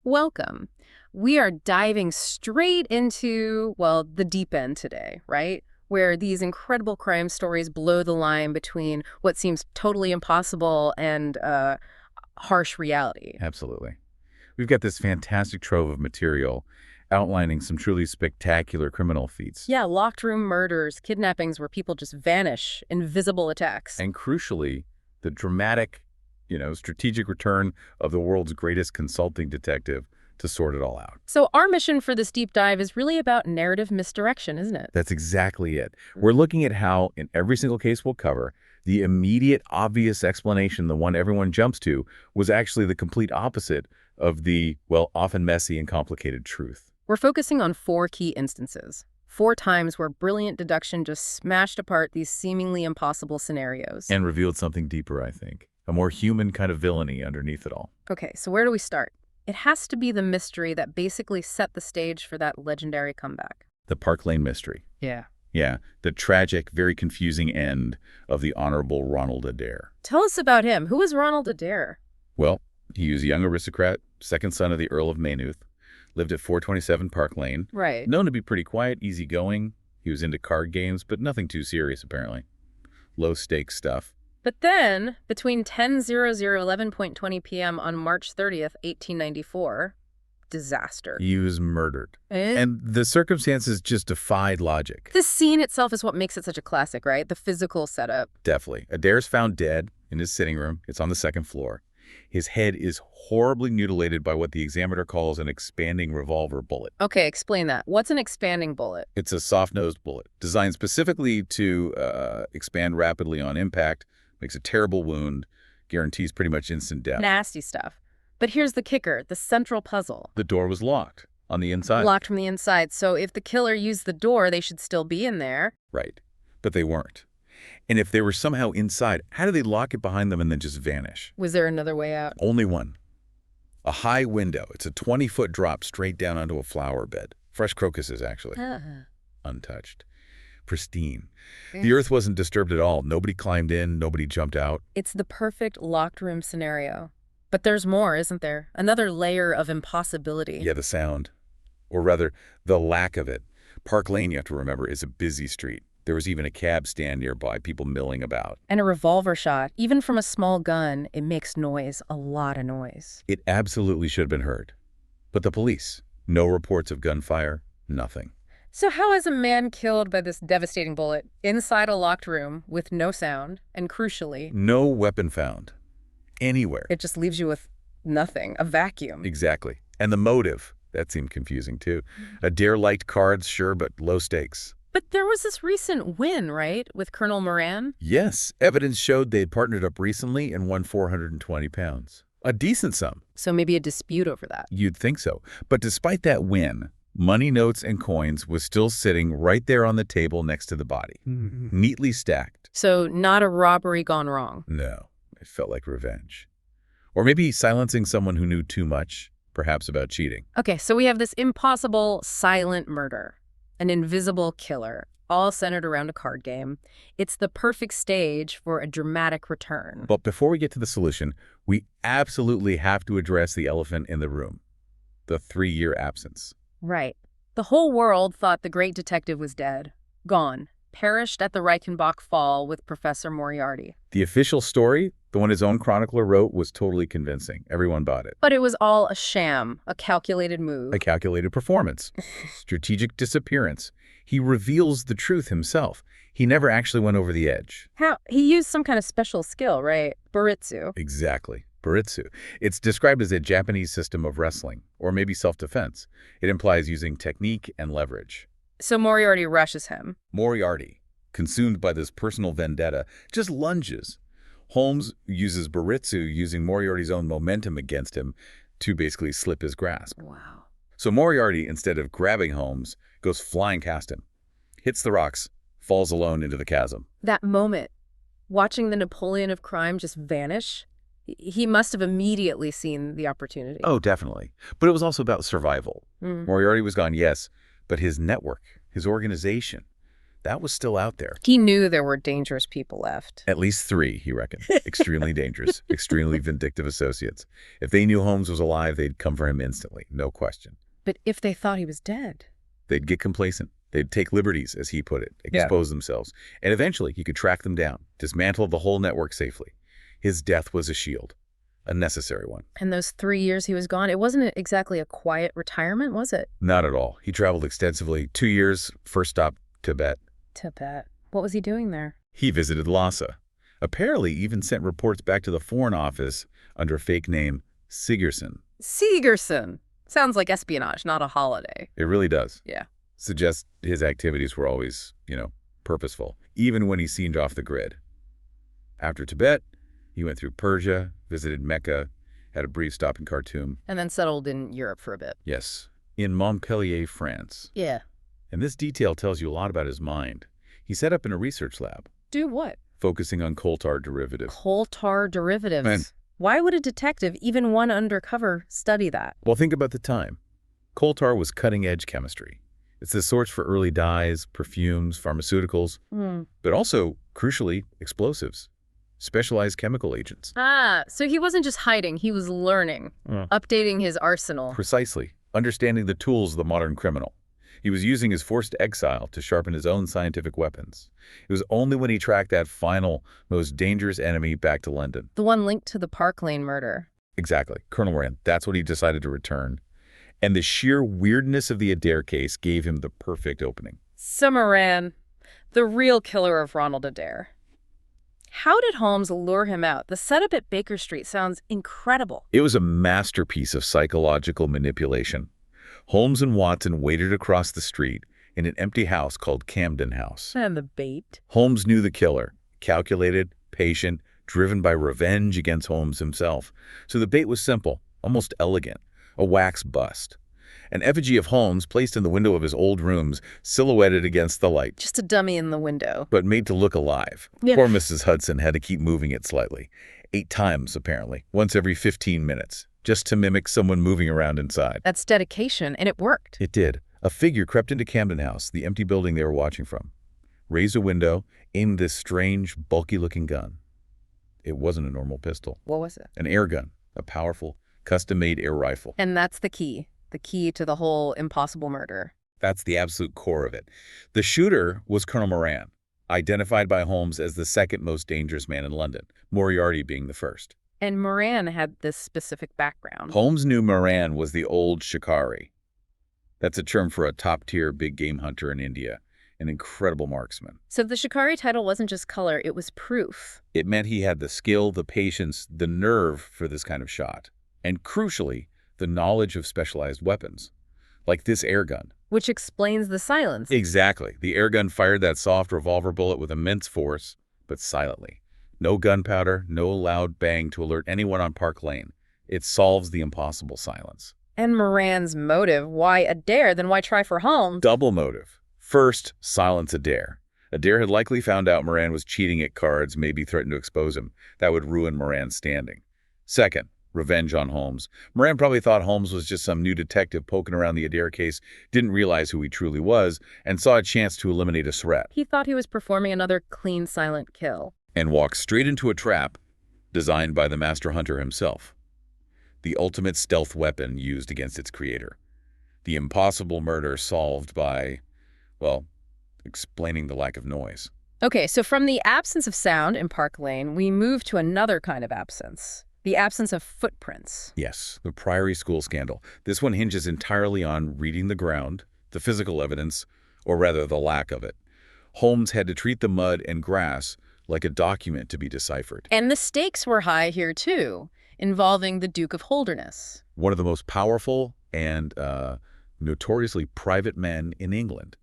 Welcome. We are diving straight into, well, the deep end today, right? Where these incredible crime stories blow the line between what seems totally impossible and harsh reality. Absolutely. We've got this fantastic trove of material outlining some truly spectacular criminal feats. Yeah, locked room murders, kidnappings where people just vanish, invisible attacks. And crucially, the dramatic, strategic return of the world's greatest consulting detective to sort it all out. So our mission for this deep dive is really about narrative misdirection, isn't it? That's exactly it. We're looking at how, in every single case we'll cover, the immediate, obvious explanation, the one everyone jumps to, was actually the complete opposite of the, well, often messy and complicated truth. We're focusing on four key instances. 4 times where brilliant deduction just smashed apart these seemingly impossible scenarios. And revealed something deeper, I think. A more human kind of villainy underneath it all. Okay, so where do we start? It has to be the mystery that basically set the stage for that legendary comeback. The Park Lane mystery. Yeah. Yeah, the tragic, very confusing end of the Honorable Ronald Adair. Tell us about him. Who is Ronald Adair? Well, he was a young aristocrat, second son of the Earl of Maynooth, lived at 427 Park Lane. Right. Known to be pretty quiet, easygoing. He was into card games, but nothing too serious, apparently. Low-stakes stuff. But then, between 11:20 p.m. on March 30th, 1894, disaster. He was murdered. And the circumstances just defied logic. The scene itself is what makes it such a classic, right? The physical setup. Definitely. Adair's found dead in his sitting room. It's on the second floor. His head is horribly mutilated by what the examiner calls an expanding revolver bullet. Okay, explain that. What's an expanding bullet? It's a soft-nosed bullet designed specifically to expand rapidly on impact, makes a terrible wound, guarantees pretty much instant death. Nasty stuff. But here's the kicker, the central puzzle. The door was locked on the inside. Locked from the inside, so if the killer used the door, they should still be in there. Right, but they weren't. And if they were somehow inside, how do they lock it behind them and then just vanish? Was there another way out? Only one. A high window. It's a 20-foot drop straight down onto a flower bed. Fresh crocuses, actually. Untouched. Pristine. The earth wasn't disturbed at all. Nobody climbed in. Nobody jumped out. It's the perfect locked room scenario. But there's more, isn't there? Another layer of impossibility. Yeah, the sound. Or rather, the lack of it. Park Lane, you have to remember, is a busy street. There was even a cab stand nearby, people milling about. And a revolver shot, even from a small gun, it makes noise, a lot of noise. It absolutely should have been heard. But the police, no reports of gunfire, nothing. So how is a man killed by this devastating bullet inside a locked room with no sound, and crucially, no weapon found. Anywhere. It just leaves you with nothing, a vacuum. Exactly. And the motive, that seemed confusing too. Adair liked cards, sure, but low stakes. But there was this recent win, right, with Colonel Moran? Yes, evidence showed they'd partnered up recently and won 420 pounds. A decent sum. So maybe a dispute over that. You'd think so. But despite that win, money, notes, and coins was still sitting right there on the table next to the body, neatly stacked. So not a robbery gone wrong. No, it felt like revenge. Or maybe silencing someone who knew too much, perhaps about cheating. Okay, so we have this impossible silent murder. An invisible killer, all centered around a card game. It's the perfect stage for a dramatic return. But before we get to the solution, we absolutely have to address the elephant in the room, the 3-year absence. Right. The whole world thought the great detective was dead, gone, perished at the Reichenbach Fall with Professor Moriarty. The official story, the one his own chronicler wrote, was totally convincing. Everyone bought it. But it was all a sham, a calculated move. A calculated performance. Strategic disappearance. He reveals the truth himself. He never actually went over the edge. How? He used some kind of special skill, right? Baritsu. Exactly. Baritsu. It's described as a Japanese system of wrestling, or maybe self-defense. It implies using technique and leverage. So Moriarty rushes him. Moriarty, consumed by this personal vendetta, just lunges. Holmes uses Baritsu, using Moriarty's own momentum against him to basically slip his grasp. Wow. So Moriarty, instead of grabbing Holmes, goes flying past him, hits the rocks, falls alone into the chasm. That moment, watching the Napoleon of crime just vanish, he must have immediately seen the opportunity. Oh, definitely. But it was also about survival. Moriarty was gone, yes, but his network, his organization, That was still out there. He knew there were dangerous people left. At least 3, he reckoned. Extremely dangerous, extremely vindictive associates. If they knew Holmes was alive, they'd come for him instantly, no question. But if they thought he was dead? They'd get complacent. They'd take liberties, as he put it, expose themselves. And eventually, he could track them down, dismantle the whole network safely. His death was a shield, a necessary one. And those 3 years he was gone, it wasn't exactly a quiet retirement, was it? Not at all. He traveled extensively. 2 years, first stop, Tibet. Tibet. What was he doing there? He visited Lhasa. Apparently even sent reports back to the Foreign Office under a fake name, Sigerson. Sigerson. Sounds like espionage, not a holiday. It really does. Yeah. Suggests his activities were always, purposeful, even when he seemed off the grid. After Tibet, he went through Persia, visited Mecca, had a brief stop in Khartoum. And then settled in Europe for a bit. Yes, in Montpellier, France. Yeah. And this detail tells you a lot about his mind. He set up in a research lab. Do what? Focusing on coal tar derivatives. Coal tar derivatives. Man. Why would a detective, even one undercover, study that? Well, think about the time. Coal tar was cutting-edge chemistry. It's the source for early dyes, perfumes, pharmaceuticals, but also, crucially, explosives, specialized chemical agents. Ah, so he wasn't just hiding, he was learning, updating his arsenal. Precisely. Understanding the tools of the modern criminal. He was using his forced exile to sharpen his own scientific weapons. It was only when he tracked that final, most dangerous enemy back to London. The one linked to the Park Lane murder. Exactly. Colonel Moran, that's what he decided to return. And the sheer weirdness of the Adair case gave him the perfect opening. So Moran, the real killer of Ronald Adair. How did Holmes lure him out? The setup at Baker Street sounds incredible. It was a masterpiece of psychological manipulation. Holmes and Watson waited across the street in an empty house called Camden House. And the bait. Holmes knew the killer, calculated, patient, driven by revenge against Holmes himself. So the bait was simple, almost elegant. A wax bust. An effigy of Holmes placed in the window of his old rooms, silhouetted against the light. Just a dummy in the window. But made to look alive. Yeah. Poor Mrs. Hudson had to keep moving it slightly. 8 times, apparently. Once every 15 minutes. Just to mimic someone moving around inside. That's dedication, and it worked. It did. A figure crept into Camden House, the empty building they were watching from. Raised a window, aimed this strange, bulky-looking gun. It wasn't a normal pistol. What was it? An air gun. A powerful, custom-made air rifle. And that's the key to the whole impossible murder. That's the absolute core of it. The shooter was Colonel Moran, identified by Holmes as the second most dangerous man in London, Moriarty being the first. And Moran had this specific background. Holmes knew Moran was the old shikari. That's a term for a top-tier big game hunter in India, an incredible marksman. So the shikari title wasn't just color, it was proof. It meant he had the skill, the patience, the nerve for this kind of shot. And crucially, the knowledge of specialized weapons, like this air gun. Which explains the silence. Exactly. The air gun fired that soft revolver bullet with immense force, but silently. No gunpowder, no loud bang to alert anyone on Park Lane. It solves the impossible silence. And Moran's motive, why Adair, then why try for Holmes? Double motive. First, silence Adair. Adair had likely found out Moran was cheating at cards, maybe threatened to expose him. That would ruin Moran's standing. Second, revenge on Holmes. Moran probably thought Holmes was just some new detective poking around the Adair case, didn't realize who he truly was, and saw a chance to eliminate a threat. He thought he was performing another clean, silent kill. And walked straight into a trap designed by the master hunter himself. The ultimate stealth weapon used against its creator. The impossible murder solved by, well, explaining the lack of noise. Okay, so from the absence of sound in Park Lane, we move to another kind of absence. The absence of footprints. Yes, the Priory School scandal. This one hinges entirely on reading the ground, the physical evidence, or rather the lack of it. Holmes had to treat the mud and grass like a document to be deciphered. And the stakes were high here, too, involving the Duke of Holderness. One of the most powerful and notoriously private men in England.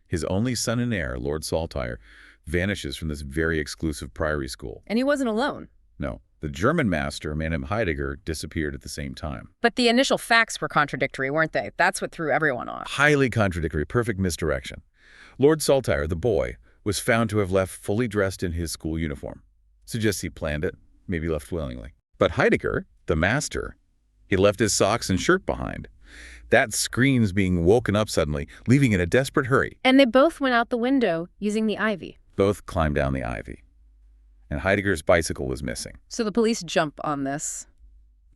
His only son and heir, Lord Saltire, vanishes from this very exclusive Priory School. And he wasn't alone. No. The German master, Mannheim Heidegger, disappeared at the same time. But the initial facts were contradictory, weren't they? That's what threw everyone off. Highly contradictory, perfect misdirection. Lord Saltire, the boy, was found to have left fully dressed in his school uniform. Suggests he planned it, maybe left willingly. But Heidegger, the master, he left his socks and shirt behind. That screams being woken up suddenly, leaving in a desperate hurry. And they both went out the window using the ivy. Both climbed down the ivy. And Heidegger's bicycle was missing. So the police jump on this.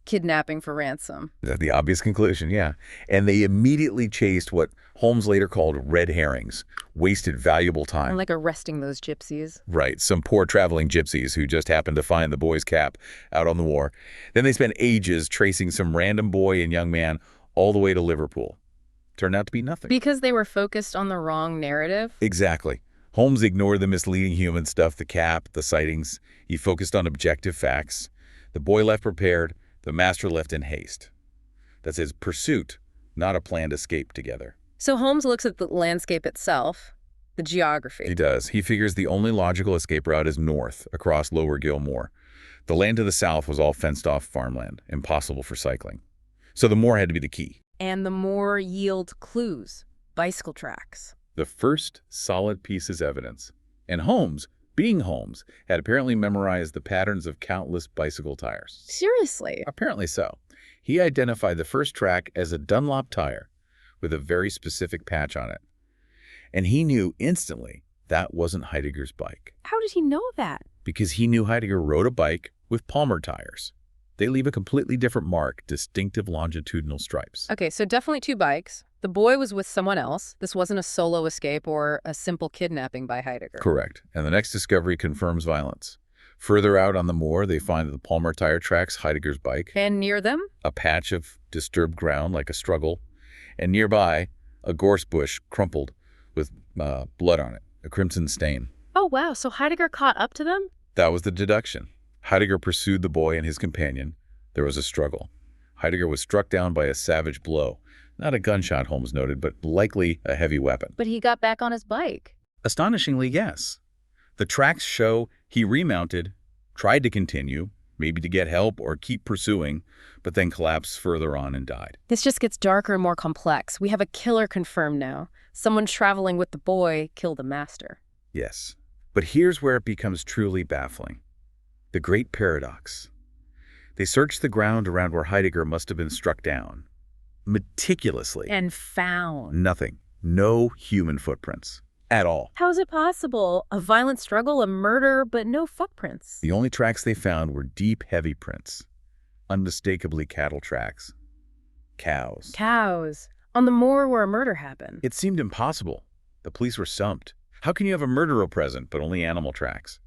Kidnapping for ransom. That's the obvious conclusion, yeah. And they immediately chased what Holmes later called red herrings, wasted valuable time. And like arresting those gypsies. Right, some poor traveling gypsies who just happened to find the boy's cap out on the war. Then they spent ages tracing some random boy and young man all the way to Liverpool. Turned out to be nothing. Because they were focused on the wrong narrative? Exactly. Holmes ignored the misleading human stuff, the cap, the sightings. He focused on objective facts. The boy left prepared. The master left in haste. That's his pursuit, not a planned escape together. So Holmes looks at the landscape itself, the geography. He does. He figures the only logical escape route is north, across Lower Gilmore. The land to the south was all fenced-off farmland, impossible for cycling. So the moor had to be the key. And the moor yield clues, bicycle tracks. The first solid piece is evidence. And Holmes, being Holmes, had apparently memorized the patterns of countless bicycle tires. Seriously? Apparently so. He identified the first track as a Dunlop tire with a very specific patch on it. And he knew instantly that wasn't Heidegger's bike. How did he know that? Because he knew Heidegger rode a bike with Palmer tires. They leave a completely different mark, distinctive longitudinal stripes. Okay, so definitely two bikes. The boy was with someone else. This wasn't a solo escape or a simple kidnapping by Heidegger. Correct. And the next discovery confirms violence. Further out on the moor, they find the Palmer tire tracks Heidegger's bike. And near them? A patch of disturbed ground like a struggle. And nearby, a gorse bush crumpled with blood on it, a crimson stain. Oh, wow. So Heidegger caught up to them? That was the deduction. Heidegger pursued the boy and his companion. There was a struggle. Heidegger was struck down by a savage blow. Not a gunshot, Holmes noted, but likely a heavy weapon. But he got back on his bike. Astonishingly, yes. The tracks show he remounted, tried to continue, maybe to get help or keep pursuing, but then collapsed further on and died. This just gets darker and more complex. We have a killer confirmed now. Someone traveling with the boy killed the master. Yes. But here's where it becomes truly baffling. The great paradox. They searched the ground around where Heidegger must have been struck down. Meticulously. And found. Nothing. No human footprints. At all. How is it possible? A violent struggle, a murder, but no footprints. The only tracks they found were deep, heavy prints. Unmistakably cattle tracks. Cows. Cows. On the moor where a murder happened. It seemed impossible. The police were stumped. How can you have a murderer present, but only animal tracks?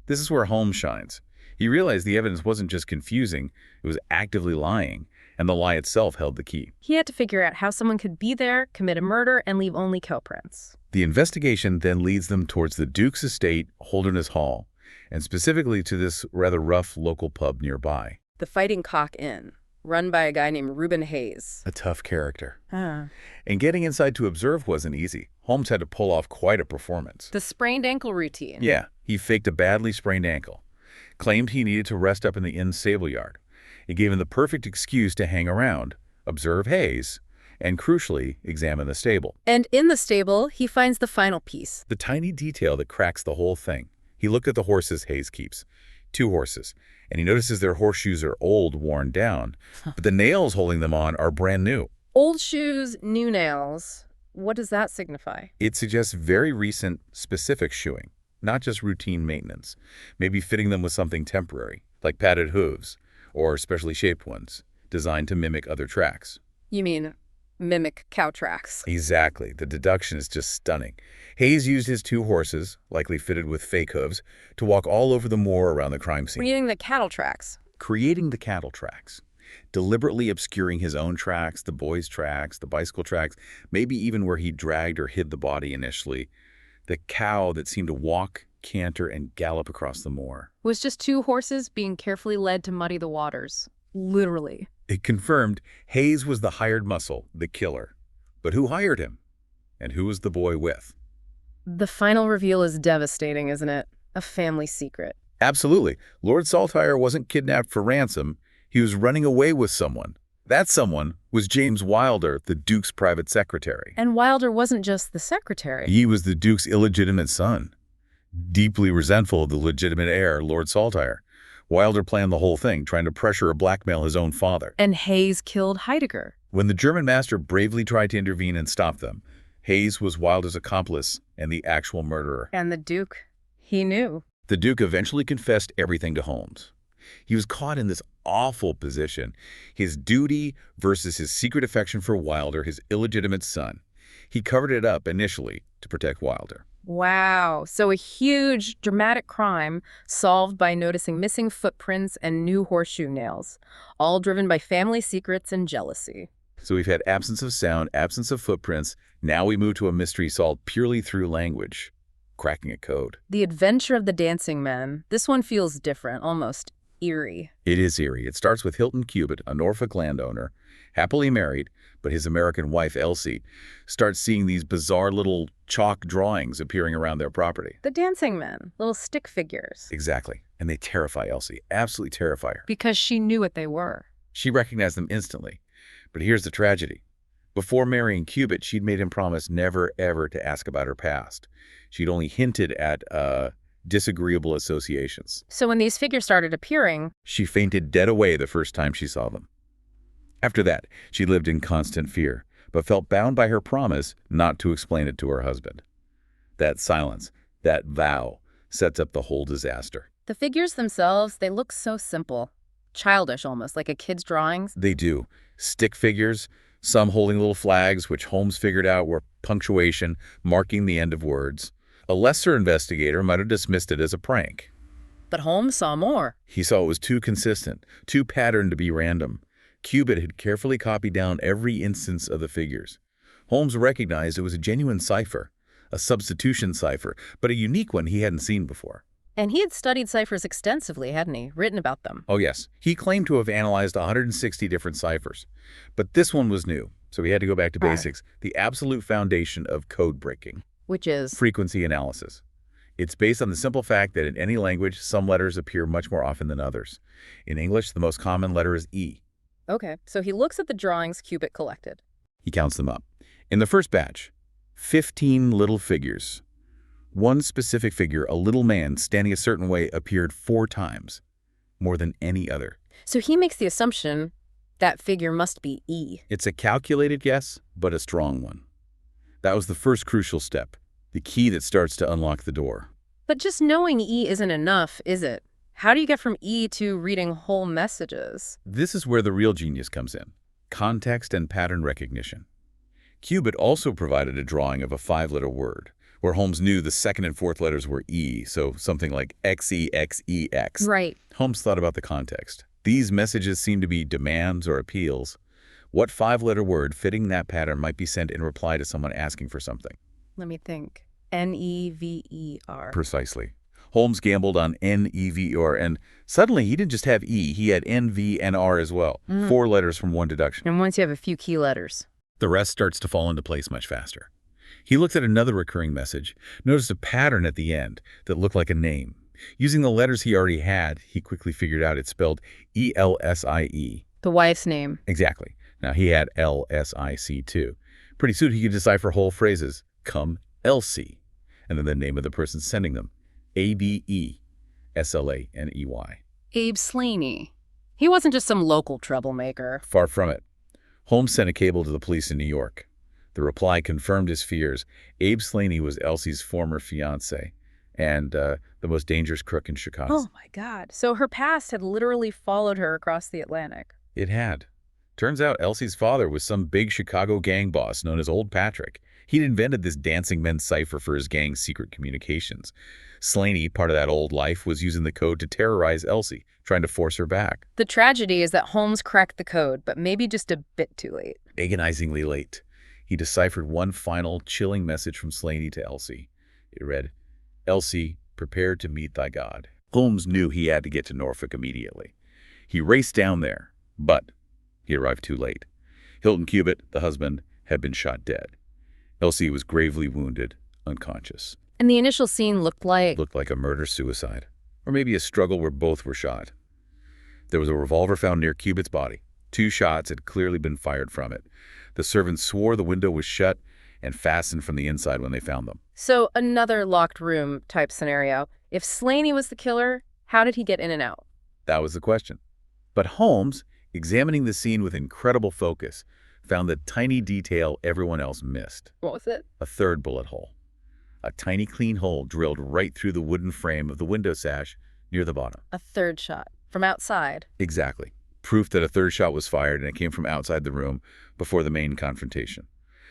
This is where Holmes shines. He realized the evidence wasn't just confusing, it was actively lying, and the lie itself held the key. He had to figure out how someone could be there, commit a murder, and leave only cow prints. The investigation then leads them towards the Duke's estate, Holderness Hall, and specifically to this rather rough local pub nearby. The Fighting Cock Inn, run by a guy named Reuben Hayes. A tough character. Ah. And getting inside to observe wasn't easy. Holmes had to pull off quite a performance. The sprained ankle routine. Yeah, he faked a badly sprained ankle. Claimed he needed to rest up in the inn's stable yard. It gave him the perfect excuse to hang around, observe Hayes, and crucially, examine the stable. And in the stable, he finds the final piece. The tiny detail that cracks the whole thing. He looked at the horses Hayes keeps. 2 horses. And he notices their horseshoes are old, worn down, but the nails holding them on are brand new. Old shoes, new nails. What does that signify? It suggests very recent, specific shoeing, not just routine maintenance. Maybe fitting them with something temporary, like padded hooves, or specially shaped ones, designed to mimic other tracks. You mean mimic cow tracks? Exactly. The deduction is just stunning. Hayes used his 2 horses, likely fitted with fake hooves, to walk all over the moor around the crime scene. Creating the cattle tracks. Creating the cattle tracks. Deliberately obscuring his own tracks, the boy's tracks, the bicycle tracks, maybe even where he dragged or hid the body initially. The cow that seemed to walk, canter, and gallop across the moor. Was just 2 horses being carefully led to muddy the waters. Literally. It confirmed Hayes was the hired muscle, the killer. But who hired him? And who was the boy with? The final reveal is devastating, isn't it? A family secret. Absolutely. Lord Saltire wasn't kidnapped for ransom. He was running away with someone. That someone was James Wilder, the Duke's private secretary. And Wilder wasn't just the secretary. He was the Duke's illegitimate son. Deeply resentful of the legitimate heir, Lord Saltire. Wilder planned the whole thing, trying to pressure or blackmail his own father. And Hayes killed Heidegger. When the German master bravely tried to intervene and stop them, Hayes was Wilder's accomplice and the actual murderer. And the Duke, he knew. The Duke eventually confessed everything to Holmes. He was caught in this awful position, his duty versus his secret affection for Wilder, his illegitimate son. He covered it up initially to protect Wilder. Wow. So a huge, dramatic crime solved by noticing missing footprints and new horseshoe nails, all driven by family secrets and jealousy. So we've had absence of sound, absence of footprints. Now we move to a mystery solved purely through language, cracking a code. The Adventure of the Dancing Men. This one feels different, almost eerie. It is eerie. It starts with Hilton Cubitt, a Norfolk landowner, happily married, but his American wife, Elsie, starts seeing these bizarre little chalk drawings appearing around their property. The dancing men, little stick figures. Exactly. And they terrify Elsie, absolutely terrify her. Because she knew what they were. She recognized them instantly. But here's the tragedy. Before marrying Cubitt, she'd made him promise never, ever to ask about her past. She'd only hinted at disagreeable associations. So when these figures started appearing, she fainted dead away the first time she saw them. After that, she lived in constant fear, but felt bound by her promise not to explain it to her husband. That silence, that vow, sets up the whole disaster. the figures themselves, they look so simple. Childish almost, like a kid's drawings. They do. Stick figures, some holding little flags, which Holmes figured out were punctuation, marking the end of words. A lesser investigator might have dismissed it as a prank. But Holmes saw more. He saw it was too consistent, too patterned to be random. Cubitt had carefully copied down every instance of the figures. Holmes recognized it was a genuine cipher, a substitution cipher, but a unique one he hadn't seen before. And he had studied ciphers extensively, hadn't he? Written about them. Oh yes, he claimed to have analyzed 160 different ciphers. But this one was new, so he had to go back to basics, the absolute foundation of code breaking. Which is? Frequency analysis. It's based on the simple fact that in any language, some letters appear much more often than others. In English, the most common letter is E. Okay, so he looks at the drawings Cubitt collected. He counts them up. In the first batch, 15 little figures. One specific figure, a little man standing a certain way, appeared 4 times, more than any other. So he makes the assumption that figure must be E. It's a calculated guess, but a strong one. That was the first crucial step, the key that starts to unlock the door. But just knowing E isn't enough, is it? How do you get from E to reading whole messages? This is where the real genius comes in, context and pattern recognition. Cubitt also provided a drawing of a 5-letter word, where Holmes knew the second and fourth letters were E, so something like XEXEX. Right. Holmes thought about the context. These messages seem to be demands or appeals. What 5-letter word fitting that pattern might be sent in reply to someone asking for something? Let me think. N-E-V-E-R. Precisely. Holmes gambled on N-E-V-E-R, and suddenly he didn't just have E, he had N, V, and R as well. 4 letters from one deduction. And once you have a few key letters. The rest starts to fall into place much faster. He looked at another recurring message, noticed a pattern at the end that looked like a name. Using the letters he already had, he quickly figured out it spelled E-L-S-I-E. The wife's name. Exactly. Now he had L-S-I-C too. Pretty soon he could decipher whole phrases. Come, Elsie. And then the name of the person sending them. A-B-E-S-L-A-N-E-Y. Abe Slaney. He wasn't just some local troublemaker. Far from it. Holmes sent a cable to the police in New York. The reply confirmed his fears. Abe Slaney was Elsie's former fiancé and the most dangerous crook in Chicago. Oh my God. So her past had literally followed her across the Atlantic. It had. Turns out Elsie's father was some big Chicago gang boss known as Old Patrick. He'd invented this dancing men cipher for his gang's secret communications. Slaney, part of that old life, was using the code to terrorize Elsie, trying to force her back. The tragedy is that Holmes cracked the code, but maybe just a bit too late. Agonizingly late. He deciphered one final, chilling message from Slaney to Elsie. It read, Elsie, prepare to meet thy God. Holmes knew he had to get to Norfolk immediately. He raced down there, but he arrived too late. Hilton Cubitt, the husband, had been shot dead. Elsie was gravely wounded, unconscious. And the initial scene looked like a murder-suicide, or maybe a struggle where both were shot. There was a revolver found near Cubitt's body. 2 shots had clearly been fired from it. The servants swore the window was shut and fastened from the inside when they found them. So another locked room type scenario. If Slaney was the killer, how did he get in and out? That was the question. But Holmes, examining the scene with incredible focus, found the tiny detail everyone else missed. What was it? A third bullet hole. A tiny clean hole drilled right through the wooden frame of the window sash near the bottom. A third shot. From outside. Exactly. Proof that a third shot was fired and it came from outside the room before the main confrontation.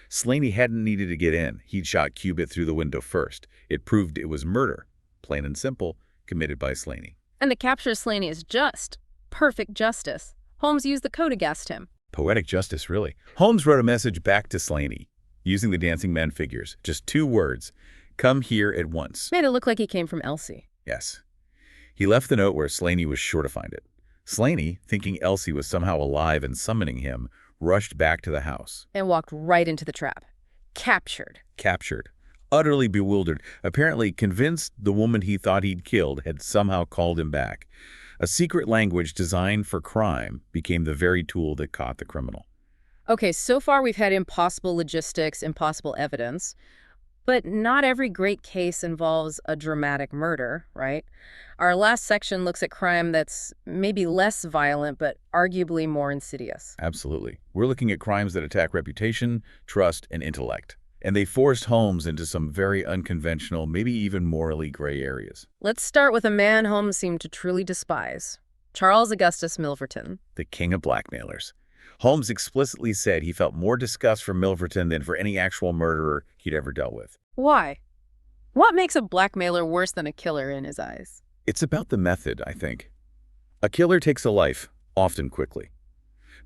Slaney hadn't needed to get in. He'd shot Cubitt through the window first. It proved it was murder, plain and simple, committed by Slaney. And the capture of Slaney is just. Perfect justice. Holmes used the code against him. Poetic justice, really. Holmes wrote a message back to Slaney, using the dancing man figures. Just 2 words. Come here at once. Made it look like he came from Elsie. Yes. He left the note where Slaney was sure to find it. Slaney, thinking Elsie was somehow alive and summoning him, rushed back to the house. And walked right into the trap. Captured. Captured. Utterly bewildered, apparently convinced the woman he thought he'd killed had somehow called him back. A secret language designed for crime became the very tool that caught the criminal. Okay, so far we've had impossible logistics, impossible evidence. But not every great case involves a dramatic murder, right? Our last section looks at crime that's maybe less violent, but arguably more insidious. Absolutely. We're looking at crimes that attack reputation, trust, and intellect. And they forced Holmes into some very unconventional, maybe even morally gray areas. Let's start with a man Holmes seemed to truly despise. Charles Augustus Milverton. The king of blackmailers. Holmes explicitly said he felt more disgust for Milverton than for any actual murderer he'd ever dealt with. Why? What makes a blackmailer worse than a killer in his eyes? It's about the method, I think. A killer takes a life, often quickly.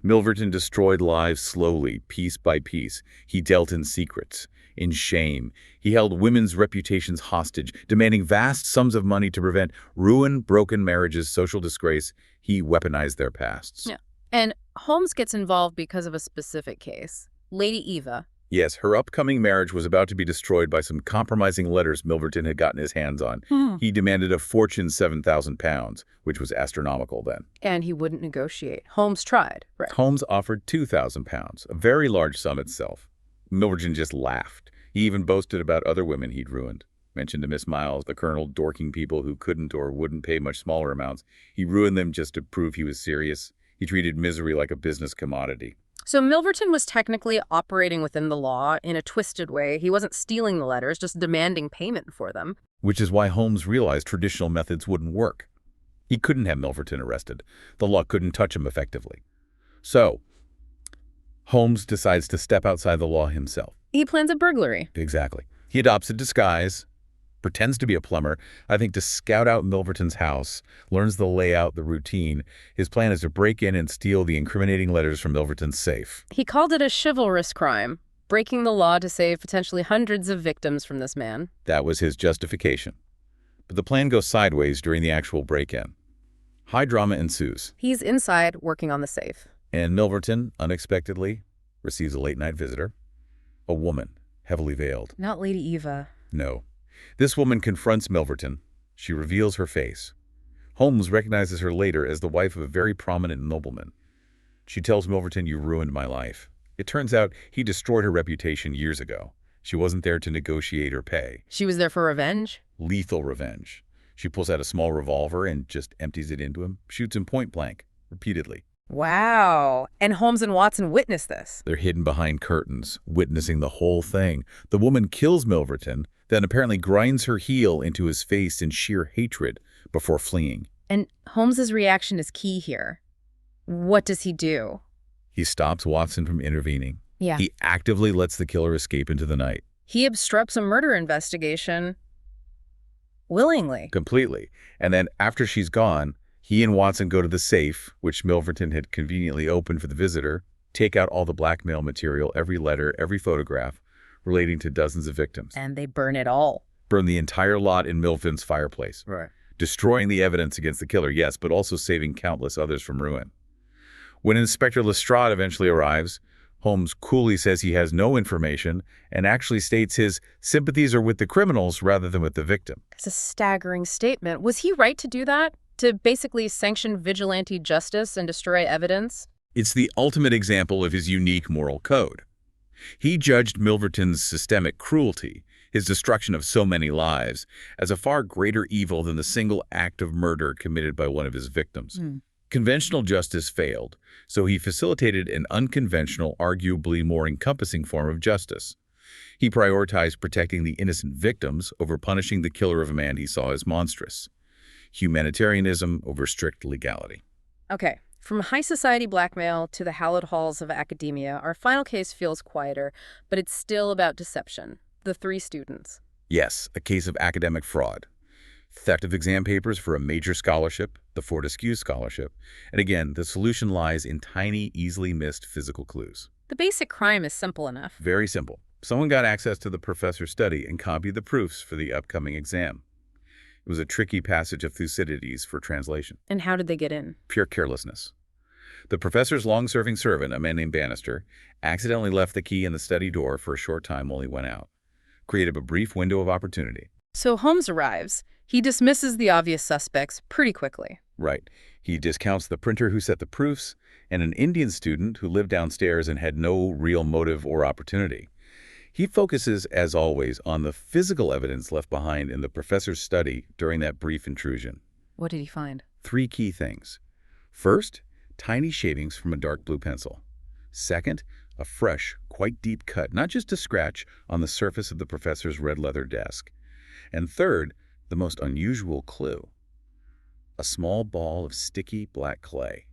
Milverton destroyed lives slowly, piece by piece. He dealt in secrets, in shame. He held women's reputations hostage, demanding vast sums of money to prevent ruin, broken marriages, social disgrace. He weaponized their pasts. Yeah. And Holmes gets involved because of a specific case. Lady Eva. Yes, her upcoming marriage was about to be destroyed by some compromising letters Milverton had gotten his hands on. He demanded a fortune £7,000, which was astronomical then. And he wouldn't negotiate. Holmes tried, right? Holmes offered £2,000, a very large sum itself. Milverton just laughed. He even boasted about other women he'd ruined. Mentioned to Miss Miles, the Colonel, dorking people who couldn't or wouldn't pay much smaller amounts. He ruined them just to prove he was serious. He treated misery like a business commodity. So Milverton was technically operating within the law in a twisted way. He wasn't stealing the letters, just demanding payment for them. Which is why Holmes realized traditional methods wouldn't work. He couldn't have Milverton arrested. The law couldn't touch him effectively. So, Holmes decides to step outside the law himself. He plans a burglary. Exactly. He adopts a disguise, pretends to be a plumber, I think to scout out Milverton's house, learns the layout, the routine. His plan is to break in and steal the incriminating letters from Milverton's safe. He called it a chivalrous crime, breaking the law to save potentially hundreds of victims from this man. That was his justification. But the plan goes sideways during the actual break-in. High drama ensues. He's inside working on the safe. And Milverton, unexpectedly, receives a late-night visitor. A woman, heavily veiled. Not Lady Eva. No. This woman confronts Milverton. She reveals her face. Holmes recognizes her later as the wife of a very prominent nobleman. She tells Milverton, "You ruined my life." It turns out he destroyed her reputation years ago. She wasn't there to negotiate or pay. She was there for revenge? Lethal revenge. She pulls out a small revolver and just empties it into him, shoots him point blank, repeatedly. Wow. And Holmes and Watson witness this. They're hidden behind curtains, witnessing the whole thing. The woman kills Milverton, then apparently grinds her heel into his face in sheer hatred before fleeing. And Holmes's reaction is key here. What does he do? He stops Watson from intervening. Yeah. He actively lets the killer escape into the night. He obstructs a murder investigation willingly. Completely. And then after she's gone, he and Watson go to the safe, which Milverton had conveniently opened for the visitor, take out all the blackmail material, every letter, every photograph, relating to dozens of victims. And they burn it all. Burn the entire lot in Milverton's fireplace. Right. Destroying the evidence against the killer, yes, but also saving countless others from ruin. When Inspector Lestrade eventually arrives, Holmes coolly says he has no information and actually states his sympathies are with the criminals rather than with the victim. It's a staggering statement. Was he right to do that? To basically sanction vigilante justice and destroy evidence? It's the ultimate example of his unique moral code. He judged Milverton's systemic cruelty, his destruction of so many lives, as a far greater evil than the single act of murder committed by one of his victims. Conventional justice failed, so he facilitated an unconventional, arguably more encompassing form of justice. He prioritized protecting the innocent victims over punishing the killer of a man he saw as monstrous. Humanitarianism over strict legality. Okay, from high society blackmail to the hallowed halls of academia, our final case feels quieter, but it's still about deception. The three students. Yes, a case of academic fraud. Theft of exam papers for a major scholarship, the Fortescue Scholarship. And again, the solution lies in tiny, easily missed physical clues. The basic crime is simple enough. Very simple. Someone got access to the professor's study and copied the proofs for the upcoming exam. It was a tricky passage of Thucydides for translation. And how did they get in? Pure carelessness. The professor's long-serving servant, a man named Bannister, accidentally left the key in the study door for a short time while he went out. Created a brief window of opportunity. So Holmes arrives. He dismisses the obvious suspects pretty quickly. Right. He discounts the printer who set the proofs and an Indian student who lived downstairs and had no real motive or opportunity. He focuses, as always, on the physical evidence left behind in the professor's study during that brief intrusion. What did he find? 3 key things. First, tiny shavings from a dark blue pencil. Second, a fresh, quite deep cut, not just a scratch, on the surface of the professor's red leather desk. And third, the most unusual clue. A small ball of sticky black clay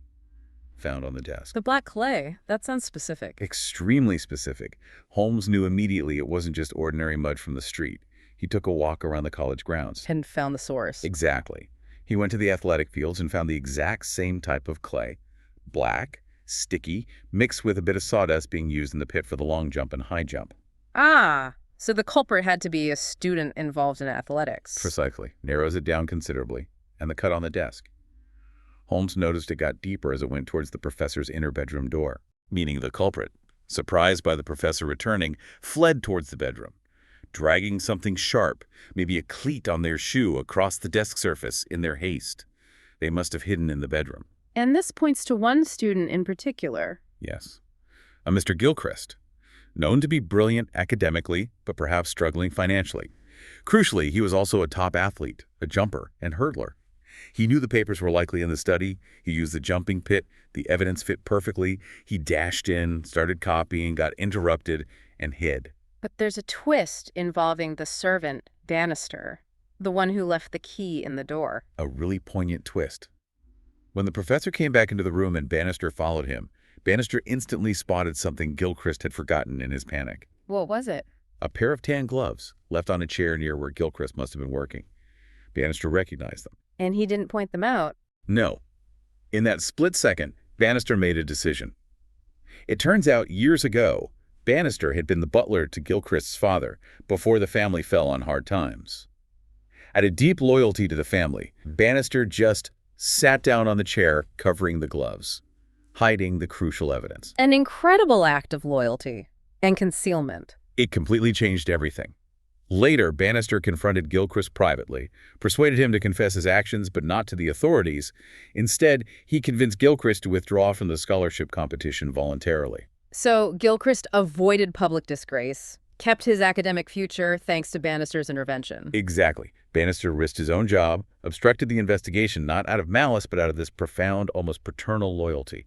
found on the desk. The black clay? That sounds specific. Extremely specific. Holmes knew immediately it wasn't just ordinary mud from the street. He took a walk around the college grounds. And found the source. Exactly. He went to the athletic fields and found the exact same type of clay. Black, sticky, mixed with a bit of sawdust being used in the pit for the long jump and high jump. Ah, so the culprit had to be a student involved in athletics. Precisely. Narrows it down considerably. And the cut on the desk. Holmes noticed it got deeper as it went towards the professor's inner bedroom door, meaning the culprit, surprised by the professor returning, fled towards the bedroom, dragging something sharp, maybe a cleat on their shoe, across the desk surface in their haste. They must have hidden in the bedroom. And this points to one student in particular. Yes. A Mr. Gilchrist, known to be brilliant academically, but perhaps struggling financially. Crucially, he was also a top athlete, a jumper, and hurdler. He knew the papers were likely in the study. He used the jumping pit. The evidence fit perfectly. He dashed in, started copying, got interrupted, and hid. But there's a twist involving the servant, Bannister, the one who left the key in the door. A really poignant twist. When the professor came back into the room and Bannister followed him, Bannister instantly spotted something Gilchrist had forgotten in his panic. What was it? A pair of tan gloves, left on a chair near where Gilchrist must have been working. Bannister recognized them. And he didn't point them out. No. In that split second, Bannister made a decision. It turns out years ago, Bannister had been the butler to Gilchrist's father before the family fell on hard times. Out of deep loyalty to the family, Bannister just sat down on the chair covering the gloves, hiding the crucial evidence. An incredible act of loyalty and concealment. It completely changed everything. Later, Bannister confronted Gilchrist privately, persuaded him to confess his actions but not to the authorities. Instead, he convinced Gilchrist to withdraw from the scholarship competition voluntarily. So Gilchrist avoided public disgrace, kept his academic future thanks to Bannister's intervention. Exactly. Bannister risked his own job, obstructed the investigation not out of malice but out of this profound, almost paternal loyalty.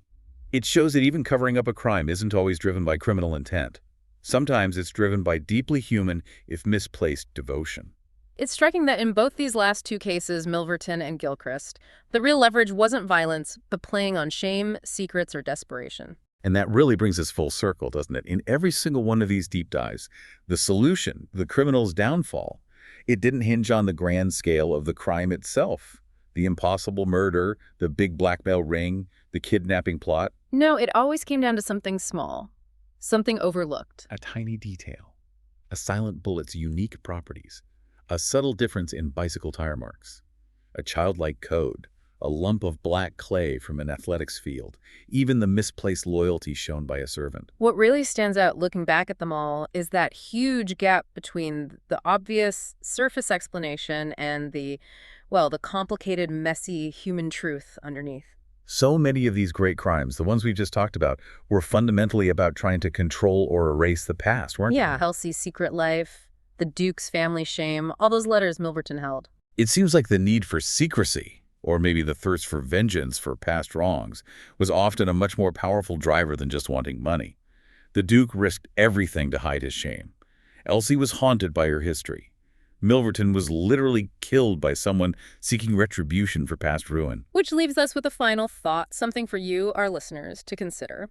It shows that even covering up a crime isn't always driven by criminal intent. Sometimes it's driven by deeply human, if misplaced, devotion. It's striking that in both these last two cases, Milverton and Gilchrist, the real leverage wasn't violence, but playing on shame, secrets, or desperation. And that really brings us full circle, doesn't it? In every single one of these deep dives, the solution, the criminal's downfall, it didn't hinge on the grand scale of the crime itself. The impossible murder, the big blackmail ring, the kidnapping plot. No, it always came down to something small. Something overlooked. A tiny detail. A silent bullet's unique properties. A subtle difference in bicycle tire marks. A childlike code. A lump of black clay from an athletics field. Even the misplaced loyalty shown by a servant. What really stands out looking back at them all is that huge gap between the obvious surface explanation and the complicated, messy human truth underneath. So many of these great crimes, the ones we just talked about, were fundamentally about trying to control or erase the past, weren't they? Yeah, Elsie's secret life, the Duke's family shame, all those letters Milverton held. It seems like the need for secrecy, or maybe the thirst for vengeance for past wrongs, was often a much more powerful driver than just wanting money. The Duke risked everything to hide his shame. Elsie was haunted by her history. Milverton was literally killed by someone seeking retribution for past ruin. Which leaves us with a final thought, something for you, our listeners, to consider.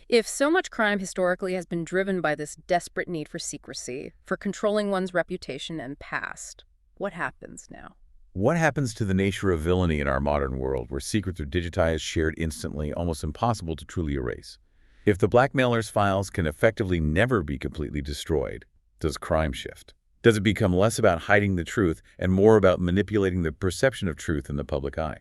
If so much crime historically has been driven by this desperate need for secrecy, for controlling one's reputation and past, what happens now? What happens to the nature of villainy in our modern world, where secrets are digitized, shared instantly, almost impossible to truly erase? If the blackmailer's files can effectively never be completely destroyed, does crime shift? Does it become less about hiding the truth and more about manipulating the perception of truth in the public eye?